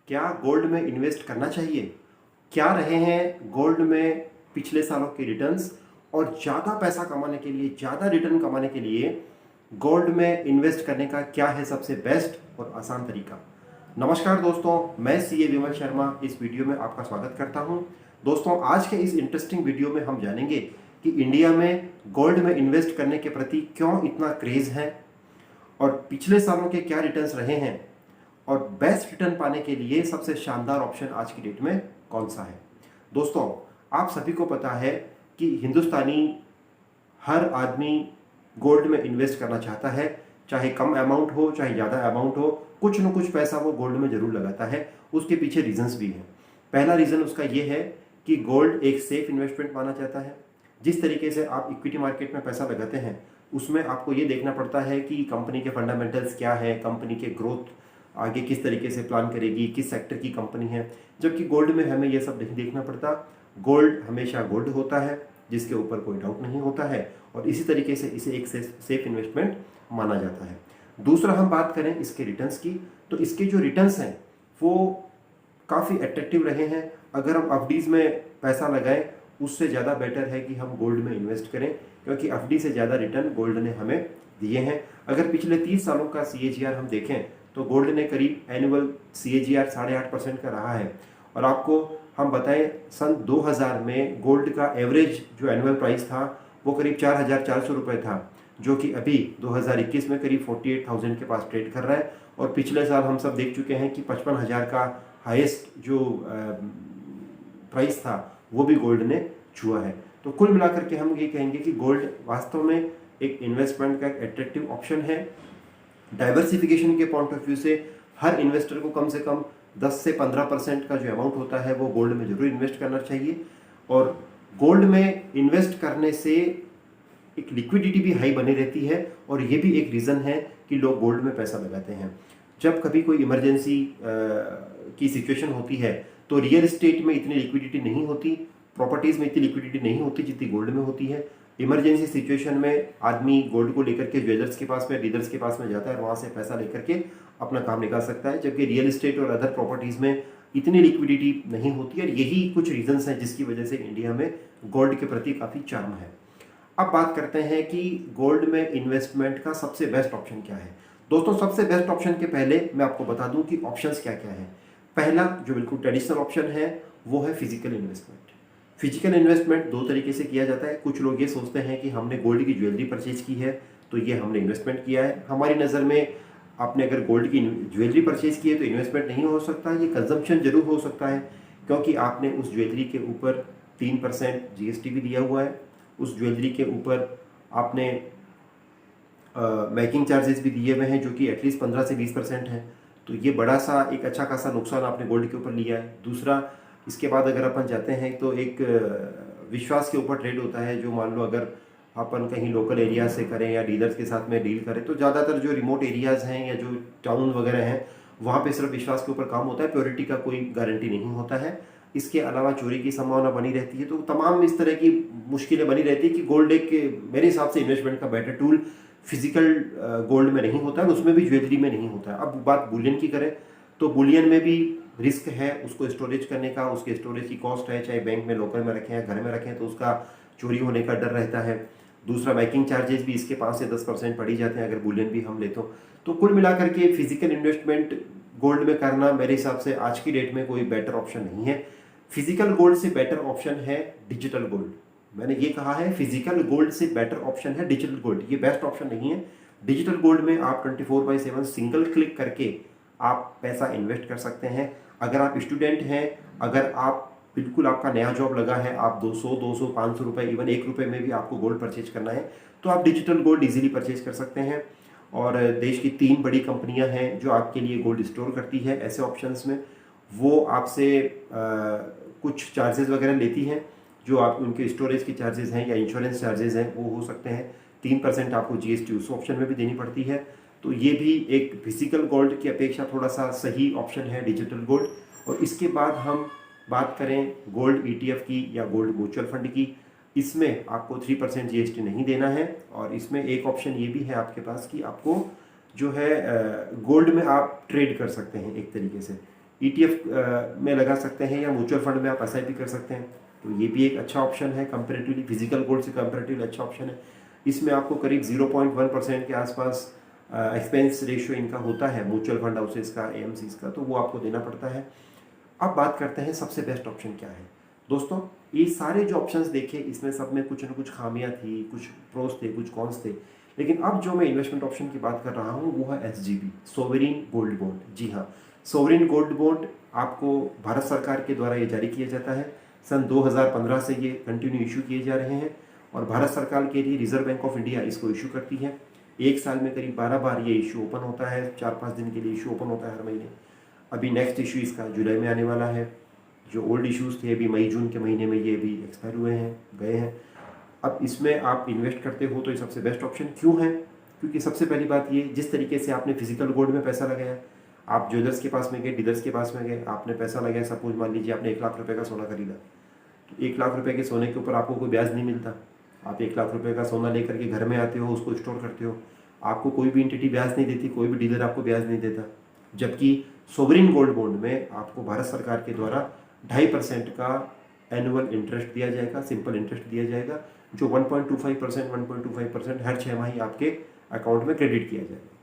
क्या गोल्ड में इन्वेस्ट करना चाहिए? क्या रहे हैं गोल्ड में पिछले सालों के रिटर्न्स? और ज़्यादा पैसा कमाने के लिए, ज़्यादा रिटर्न कमाने के लिए गोल्ड में इन्वेस्ट करने का क्या है सबसे बेस्ट और आसान तरीका? नमस्कार दोस्तों, मैं सीए विमल शर्मा इस वीडियो में आपका स्वागत करता हूं। दोस्तों, आज के इस इंटरेस्टिंग वीडियो में हम जानेंगे कि इंडिया में गोल्ड में इन्वेस्ट करने के प्रति क्यों इतना क्रेज़ है और पिछले सालों के क्या रिटर्न्स रहे हैं और बेस्ट रिटर्न पाने के लिए सबसे शानदार ऑप्शन आज की डेट में कौन सा है। दोस्तों, आप सभी को पता है कि हिंदुस्तानी हर आदमी गोल्ड में इन्वेस्ट करना चाहता है, चाहे कम अमाउंट हो चाहे ज़्यादा अमाउंट हो, कुछ न कुछ पैसा वो गोल्ड में ज़रूर लगाता है। उसके पीछे रीजंस भी हैं। पहला रीज़न उसका ये है कि गोल्ड एक सेफ इन्वेस्टमेंट माना जाता है। जिस तरीके से आप इक्विटी मार्केट में पैसा लगाते हैं उसमें आपको ये देखना पड़ता है कि कंपनी के फंडामेंटल्स क्या है, कंपनी के ग्रोथ आगे किस तरीके से प्लान करेगी, किस सेक्टर की कंपनी है। जबकि गोल्ड में हमें ये सब नहीं देखना पड़ता। गोल्ड हमेशा गोल्ड होता है, जिसके ऊपर कोई डाउट नहीं होता है, और इसी तरीके से इसे एक सेफ इन्वेस्टमेंट माना जाता है। दूसरा, हम बात करें इसके रिटर्न्स की, तो इसके जो रिटर्न्स हैं वो काफ़ी अट्रैक्टिव रहे हैं। अगर हम एफडीज में पैसा लगाएं उससे ज़्यादा बेटर है कि हम गोल्ड में इन्वेस्ट करें, क्योंकि एफडी से ज़्यादा रिटर्न गोल्ड ने हमें दिए हैं। अगर पिछले 30 सालों का CAGR हम देखें तो गोल्ड ने करीब एनुअल CAGR 8.5% का रहा है। और आपको हम बताएं, सन 2000 में गोल्ड का एवरेज जो एनुअल प्राइस था वो करीब 4,400 रुपये था, जो कि अभी 2021 में करीब 48,000 के पास ट्रेड कर रहा है। और पिछले साल हम सब देख चुके हैं कि 55,000 का हाईएस्ट जो प्राइस था वो भी गोल्ड ने छुआ है। तो कुल मिलाकर के हम ये कहेंगे कि गोल्ड वास्तव में एक इन्वेस्टमेंट का एट्रैक्टिव ऑप्शन है। डाइवर्सिफिकेशन के पॉइंट ऑफ व्यू से हर इन्वेस्टर को कम से कम 10 से 15% का जो अमाउंट होता है वो गोल्ड में जरूर इन्वेस्ट करना चाहिए। और गोल्ड में इन्वेस्ट करने से एक लिक्विडिटी भी हाई बनी रहती है, और ये भी एक रीज़न है कि लोग गोल्ड में पैसा लगाते हैं। जब कभी कोई इमरजेंसी की सिचुएशन होती है तो रियल एस्टेट में इतनी लिक्विडिटी नहीं होती, प्रॉपर्टीज़ में इतनी लिक्विडिटी नहीं होती जितनी गोल्ड में होती है। इमरजेंसी सिचुएशन में आदमी गोल्ड को लेकर के ज्वेलर्स के पास में, डीलर्स के पास में जाता है और वहाँ से पैसा लेकर के अपना काम निकाल सकता है। जबकि रियल एस्टेट और अदर प्रॉपर्टीज़ में इतनी लिक्विडिटी नहीं होती है, और यही कुछ रीजंस हैं जिसकी वजह से इंडिया में गोल्ड के प्रति काफ़ी चार्म है। अब बात करते हैं कि गोल्ड में इन्वेस्टमेंट का सबसे बेस्ट ऑप्शन क्या है। दोस्तों, सबसे बेस्ट ऑप्शन के पहले मैं आपको बता दूं कि ऑप्शंस क्या क्या है। पहला जो बिल्कुल ट्रेडिशनल ऑप्शन है वो है फिजिकल इन्वेस्टमेंट। फिजिकल इन्वेस्टमेंट दो तरीके से किया जाता है। कुछ लोग ये सोचते हैं कि हमने गोल्ड की ज्वेलरी परचेज की है तो ये हमने इन्वेस्टमेंट किया है। हमारी नज़र में आपने अगर गोल्ड की ज्वेलरी परचेज की है तो इन्वेस्टमेंट नहीं हो सकता, ये कंजम्पशन जरूर हो सकता है, क्योंकि आपने उस ज्वेलरी के ऊपर 3% GST भी दिया हुआ है। उस ज्वेलरी के ऊपर आपने मेकिंग चार्जेस भी दिए हुए हैं जो कि एटलीस्ट 15 से 20% है। तो ये बड़ा सा एक अच्छा खासा नुकसान आपने गोल्ड के ऊपर लिया है। दूसरा, इसके बाद अगर अपन जाते हैं तो एक विश्वास के ऊपर ट्रेड होता है। जो मान लो अगर अपन कहीं लोकल एरिया से करें या डीलर्स के साथ में डील करें, तो ज़्यादातर जो रिमोट एरियाज़ हैं या जो टाउन वगैरह हैं वहाँ पे सिर्फ विश्वास के ऊपर काम होता है, प्योरिटी का कोई गारंटी नहीं होता है। इसके अलावा चोरी की संभावना बनी रहती है। तो तमाम इस तरह की मुश्किलें बनी रहती है कि गोल्ड एक मेरे हिसाब से इन्वेस्टमेंट का बेटर टूल फिजिकल गोल्ड में नहीं होता है, उसमें भी ज्वेलरी में नहीं होता है। अब बात बुलियन की करें तो बुलियन में भी रिस्क है उसको स्टोरेज करने का, उसके स्टोरेज की कॉस्ट है, चाहे बैंक में लोकल में रखें या घर में रखें तो उसका चोरी होने का डर रहता है। दूसरा, मेकिंग चार्जेस भी इसके 5 से 10% पड़ ही जाते हैं अगर बुलियन भी हम ले तो कुल मिलाकर के फिजिकल इन्वेस्टमेंट गोल्ड में करना मेरे हिसाब से आज की डेट में कोई बेटर ऑप्शन नहीं है। फिजिकल गोल्ड से बेटर ऑप्शन है डिजिटल गोल्ड। मैंने ये कहा है फिजिकल गोल्ड से बेटर ऑप्शन है डिजिटल गोल्ड, ये बेस्ट ऑप्शन नहीं है। डिजिटल गोल्ड में आप 24/7 सिंगल क्लिक करके आप पैसा इन्वेस्ट कर सकते हैं। अगर आप स्टूडेंट हैं, अगर आप बिल्कुल आपका नया जॉब लगा है, आप 200, 200, 500 रुपये, इवन 1 रुपये में भी आपको गोल्ड परचेज करना है तो आप डिजिटल गोल्ड इजीली परचेज कर सकते हैं। और देश की 3 बड़ी कंपनियां हैं जो आपके लिए गोल्ड स्टोर करती है ऐसे ऑप्शंस में। वो आपसे कुछ चार्जेस वगैरह लेती हैं, जो आप उनके स्टोरेज के चार्जेस हैं या इंश्योरेंस चार्जेस हैं वो हो सकते हैं। 3% आपको GST उस ऑप्शन में भी देनी पड़ती है। तो ये भी एक फिजिकल गोल्ड की अपेक्षा थोड़ा सा सही ऑप्शन है डिजिटल गोल्ड। और इसके बाद हम बात करें गोल्ड ETF की या गोल्ड म्यूचुअल फंड की, इसमें आपको 3% GST नहीं देना है। और इसमें एक ऑप्शन ये भी है आपके पास कि आपको जो है गोल्ड में आप ट्रेड कर सकते हैं एक तरीके से। ETF में लगा सकते हैं या म्यूचुअल फंड में आप SIP कर सकते हैं। तो ये भी एक अच्छा ऑप्शन है, कंपेरेटिवली फिजिकल गोल्ड से कंपेरेटिवली अच्छा ऑप्शन है। इसमें आपको करीब 0.1% के आसपास एक्सपेंस रेशियो इनका होता है, म्यूचुअल फंड हाउसेस का, AMCs का, तो वो आपको देना पड़ता है। अब बात करते हैं सबसे बेस्ट ऑप्शन क्या है। दोस्तों, ये सारे जो ऑप्शंस देखे, इसमें सब में कुछ न कुछ खामियां थी, कुछ प्रोस थे, कुछ कॉन्स थे, लेकिन अब जो मैं इन्वेस्टमेंट ऑप्शन की बात कर रहा हूँ वो है SGB, सोवरिन गोल्ड बॉन्ड। जी हाँ, सोवरिन गोल्ड बॉन्ड आपको भारत सरकार के द्वारा ये जारी किया जाता है। सन 2015 से ये कंटिन्यू इशू किए जा रहे हैं और भारत सरकार के लिए रिजर्व बैंक ऑफ इंडिया इसको इशू करती है। एक साल में करीब 12 बार ये इशू ओपन होता है, 4-5 दिन के लिए इशू ओपन होता है हर महीने। अभी नेक्स्ट इशू इसका जुलाई में आने वाला है। जो ओल्ड इश्यूज़ थे अभी मई जून के महीने में ये भी एक्सपायर हुए हैं, गए हैं। अब इसमें आप इन्वेस्ट करते हो तो ये सबसे बेस्ट ऑप्शन क्यों है? क्योंकि सबसे पहली बात ये, जिस तरीके से आपने फिजिकल गोल्ड में पैसा लगाया, आप ज्वेलर्स के पास में गए, डीलर्स के पास में गए, आपने पैसा लगाया, सपोज मान लीजिए आपने 1 लाख रुपए का सोना खरीदा, तो 1 लाख रुपए के सोने के ऊपर आपको कोई ब्याज नहीं मिलता। आप 1 लाख रुपए का सोना लेकर के घर में आते हो, उसको स्टोर करते हो, आपको कोई भी एंटिटी ब्याज नहीं देती, कोई भी डीलर आपको ब्याज नहीं देता। जबकि सोवरिन गोल्ड बॉन्ड में आपको भारत सरकार के द्वारा 2.5% का एनुअल इंटरेस्ट दिया जाएगा, सिंपल इंटरेस्ट दिया जाएगा, जो 1.25% हर 6 माह आपके अकाउंट में क्रेडिट किया जाएगा।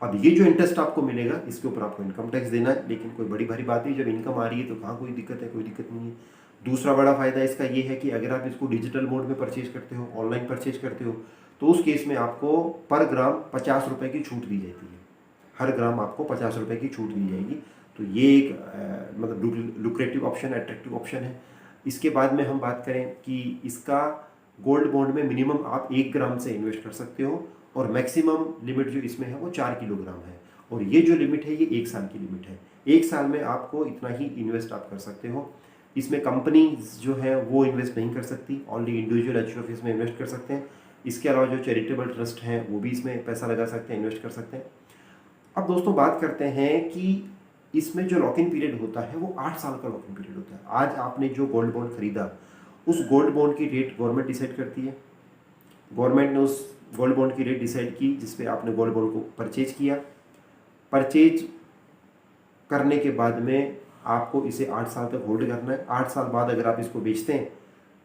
अब ये जो इंटरेस्ट आपको मिलेगा, इसके ऊपर आपको इनकम टैक्स देना है, लेकिन कोई बड़ी भारी बात नहीं, जब इनकम आ रही है तो कहाँ कोई दिक्कत है, कोई दिक्कत नहीं है। दूसरा बड़ा फायदा इसका ये है कि अगर आप इसको डिजिटल मोड में परचेज करते हो, ऑनलाइन परचेज करते हो, तो उस केस में आपको पर ग्राम 50 रुपये की छूट दी जाती है। हर ग्राम आपको 50 रुपये की छूट दी जाएगी। तो ये एक मतलब लुक्रेटिव ऑप्शन, अट्रैक्टिव ऑप्शन है। इसके बाद में हम बात करें कि इसका गोल्ड बॉन्ड में मिनिमम आप 1 ग्राम से इन्वेस्ट कर सकते हो और मैक्सिमम लिमिट जो इसमें है वो 4 किलोग्राम है। और ये जो लिमिट है ये 1 साल की लिमिट है। 1 साल में आपको इतना ही इन्वेस्ट आप कर सकते हो। इसमें कंपनी जो है वो इन्वेस्ट नहीं कर सकती, ओनली इंडिविजुअल HUF इसमें इन्वेस्ट कर सकते हैं। इसके अलावा जो चैरिटेबल ट्रस्ट हैं वो भी इसमें पैसा लगा सकते हैं, इन्वेस्ट कर सकते हैं। अब दोस्तों बात करते हैं कि इसमें जो लॉक इन पीरियड होता है वो 8 साल का लॉक इन पीरियड होता है। आज आपने जो गोल्ड बॉन्ड खरीदा, उस गोल्ड बॉन्ड की रेट गवर्नमेंट डिसाइड करती है। गवर्नमेंट ने उस गोल्ड बॉन्ड की रेट डिसाइड की जिस पे आपने गोल्ड बॉन्ड को परचेज किया। परचेज करने के बाद में आपको इसे 8 साल तक होल्ड करना है। 8 साल बाद अगर आप इसको बेचते हैं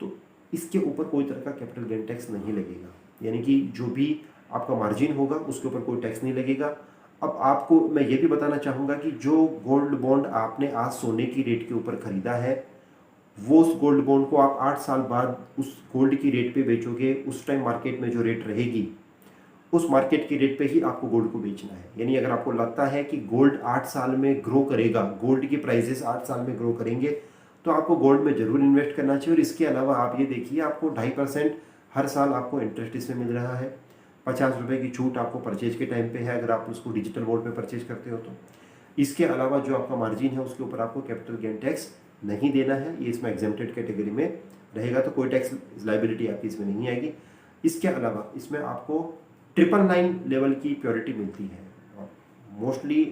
तो इसके ऊपर कोई तरह का कैपिटल गेन टैक्स नहीं लगेगा, यानी कि जो भी आपका मार्जिन होगा उसके ऊपर कोई टैक्स नहीं लगेगा। अब आपको मैं ये भी बताना चाहूँगा कि जो गोल्ड बॉन्ड आपने आज सोने की रेट के ऊपर खरीदा है, वो उस गोल्ड बॉन्ड को आप 8 साल बाद उस गोल्ड की रेट पे बेचोगे। उस टाइम मार्केट में जो रेट रहेगी उस मार्केट की रेट पे ही आपको गोल्ड को बेचना है। यानी अगर आपको लगता है कि गोल्ड 8 साल में ग्रो करेगा, गोल्ड की प्राइसेस 8 साल में ग्रो करेंगे, तो आपको गोल्ड में जरूर इन्वेस्ट करना चाहिए। और इसके अलावा आप ये देखिए, आपको 2.5% हर साल आपको इंटरेस्ट इसमें मिल रहा है। 50 रुपये की छूट आपको परचेज के टाइम पे है अगर आप उसको डिजिटल मोड में परचेज करते हो तो। इसके अलावा जो आपका मार्जिन है उसके ऊपर आपको कैपिटल गेन टैक्स नहीं देना है, ये इसमें एग्जेम्प्टेड कैटेगरी में रहेगा, तो कोई टैक्स लायबिलिटी आपकी इसमें नहीं आएगी। इसके अलावा इसमें आपको 999 लेवल की प्योरिटी मिलती है। मोस्टली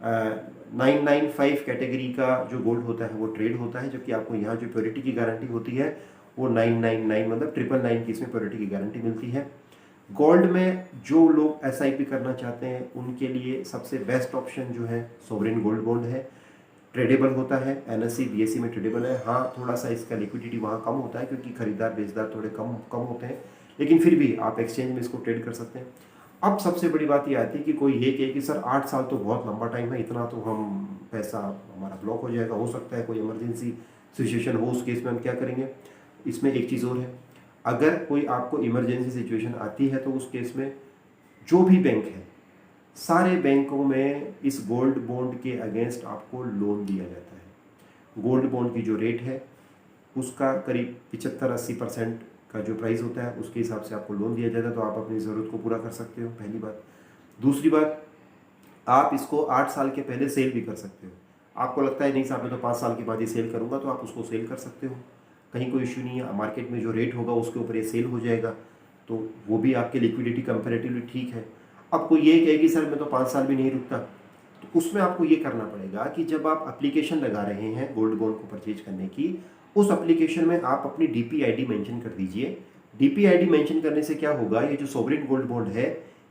995 कैटेगरी का जो गोल्ड होता है वो ट्रेड होता है, जबकि आपको यहाँ जो प्योरिटी की गारंटी होती है वो 999 मतलब 999 की इसमें प्योरिटी की गारंटी मिलती है। गोल्ड में जो लोग SIP करना चाहते हैं उनके लिए सबसे बेस्ट ऑप्शन जो है सोवरिन गोल्ड बॉन्ड है। ट्रेडेबल होता है, NSE BSE में ट्रेडेबल है। हाँ, थोड़ा सा इसका लिक्विडिटी वहाँ कम होता है क्योंकि खरीदार बेचदार थोड़े कम होते हैं, लेकिन फिर भी आप एक्सचेंज में इसको ट्रेड कर सकते हैं। अब सबसे बड़ी बात ये आती है कि कोई ये कहे कि सर 8 साल तो बहुत लंबा टाइम है, इतना तो हम पैसा हमारा ब्लॉक हो जाएगा, हो सकता है कोई इमरजेंसी सिचुएशन हो, उस केस में हम क्या करेंगे। इसमें एक चीज़ और है, अगर कोई आपको इमरजेंसी सिचुएशन आती है तो उस केस में जो भी बैंक है, सारे बैंकों में इस गोल्ड बॉन्ड के अगेंस्ट आपको लोन दिया जाता है। गोल्ड बॉन्ड की जो रेट है उसका करीब 75-80% का जो प्राइस होता है उसके हिसाब से आपको लोन दिया जाता है, तो आप अपनी ज़रूरत को पूरा कर सकते हो, पहली बात। दूसरी बात, आप इसको 8 साल के पहले सेल भी कर सकते हो। आपको लगता है नहीं साहब मैं तो 5 साल के बाद ही सेल करूँगा, तो आप उसको सेल कर सकते हो, कहीं कोई इशू नहीं है। मार्केट में जो रेट होगा उसके ऊपर ये सेल हो जाएगा, तो वो भी आपके लिक्विडिटी कंपेरेटिवली ठीक है। अब कोई ये कहेगी सर मैं तो 5 साल भी नहीं रुकता, तो उसमें आपको ये करना पड़ेगा कि जब आप एप्लीकेशन लगा रहे हैं गोल्ड बॉन्ड को परचेज करने की, उस एप्लीकेशन में आप अपनी DP ID मेंशन कर दीजिए। DP ID मेंशन करने से क्या होगा, ये जो सोवरिन गोल्ड बॉन्ड है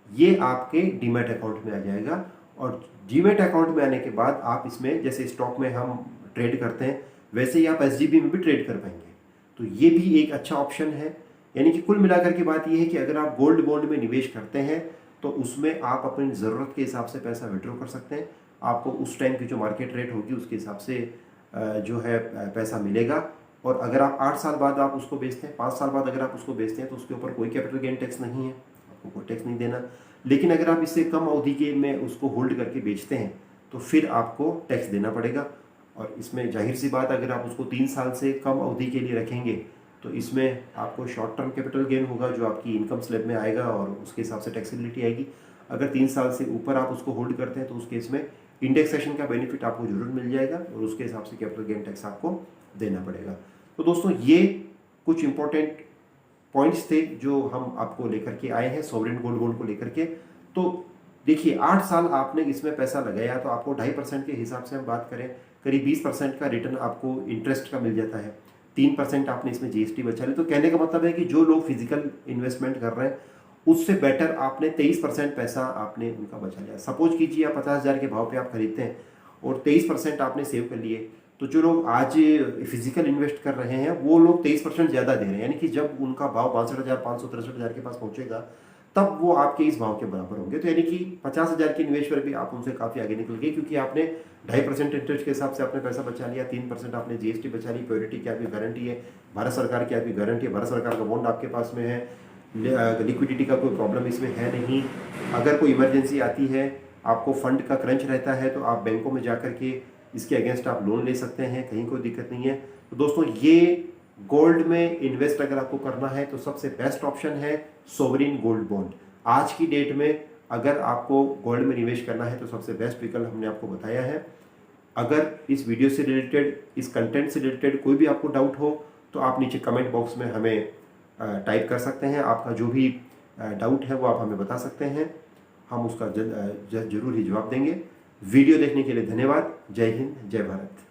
ये आपके डीमैट अकाउंट में आ जाएगा और डीमैट अकाउंट में आने के बाद आप इसमें जैसे स्टॉक में हम ट्रेड करते हैं वैसे ही आप एसजीपी में भी ट्रेड कर पाएंगे। तो ये भी एक अच्छा ऑप्शन है। यानी कि कुल मिलाकर के बात ये है कि अगर आप गोल्ड बॉन्ड में निवेश करते हैं तो उसमें आप अपनी ज़रूरत के हिसाब से पैसा विड्रॉ कर सकते हैं। आपको उस टाइम की जो मार्केट रेट होगी उसके हिसाब से जो है पैसा मिलेगा। और अगर आप 8 साल बाद आप उसको बेचते हैं, 5 साल बाद अगर आप उसको बेचते हैं तो उसके ऊपर कोई कैपिटल गेन टैक्स नहीं है, आपको कोई टैक्स नहीं देना। लेकिन अगर आप इससे कम अवधि के में उसको होल्ड करके बेचते हैं तो फिर आपको टैक्स देना पड़ेगा। और इसमें जाहिर सी बात, अगर आप उसको 3 साल से कम अवधि के लिए रखेंगे तो इसमें आपको शॉर्ट टर्म कैपिटल गेन होगा जो आपकी इनकम स्लैब में आएगा और उसके हिसाब से टैक्सेबिलिटी आएगी। अगर 3 साल से ऊपर आप उसको होल्ड करते हैं तो उस केस में इंडेक्सेशन का बेनिफिट आपको जरूर मिल जाएगा और उसके हिसाब से कैपिटल गेन टैक्स आपको देना पड़ेगा। तो दोस्तों ये कुछ इंपॉर्टेंट पॉइंट्स थे जो हम आपको लेकर के आए हैं सॉवरेन गोल्ड बॉन्ड को लेकर के। तो देखिए 8 साल आपने इसमें पैसा लगाया तो आपको 2.5% के हिसाब से हम बात करें करीब 20% का रिटर्न आपको इंटरेस्ट का मिल जाता है। 3% आपने इसमें जीएसटी बचा लिया। तो कहने का मतलब है कि जो लोग फिजिकल इन्वेस्टमेंट कर रहे हैं उससे बेटर आपने 23% पैसा आपने उनका बचा लिया। सपोज कीजिए आप 50,000 के भाव पे आप खरीदते हैं और 23% आपने सेव कर लिए, तो जो लोग आज फिजिकल इन्वेस्ट कर रहे हैं वो लोग 23% ज़्यादा दे रहे हैं। यानी कि जब उनका भाव 62,500 63,000 के पास पहुंचेगा तब वो आपके इस भाव के बराबर होंगे। तो यानी कि 50,000 के निवेश पर भी आप उनसे काफ़ी आगे निकल गए, क्योंकि आपने 2.5% इंटरेस्ट के हिसाब से आपने पैसा बचा लिया, 3% आपने जीएसटी बचा ली, प्योरिटी की आपकी गारंटी है, भारत सरकार की आपकी गारंटी है, भारत सरकार का बॉन्ड आपके पास में है, लिक्विडिटी का कोई प्रॉब्लम इसमें है नहीं। अगर कोई इमरजेंसी आती है, आपको फंड का क्रंच रहता है तो आप बैंकों में जाकर के इसके अगेंस्ट आप लोन ले सकते हैं, कहीं कोई दिक्कत नहीं है। तो दोस्तों ये गोल्ड में इन्वेस्ट अगर आपको करना है तो सबसे बेस्ट ऑप्शन है सोवरिन गोल्ड बॉन्ड। आज की डेट में अगर आपको गोल्ड में निवेश करना है तो सबसे बेस्ट विकल्प हमने आपको बताया है। अगर इस वीडियो से रिलेटेड, इस कंटेंट से रिलेटेड कोई भी आपको डाउट हो तो आप नीचे कमेंट बॉक्स में हमें टाइप कर सकते हैं। आपका जो भी डाउट है वो आप हमें बता सकते हैं, हम उसका जरूर ही जवाब देंगे। वीडियो देखने के लिए धन्यवाद। जय हिंद, जय भारत।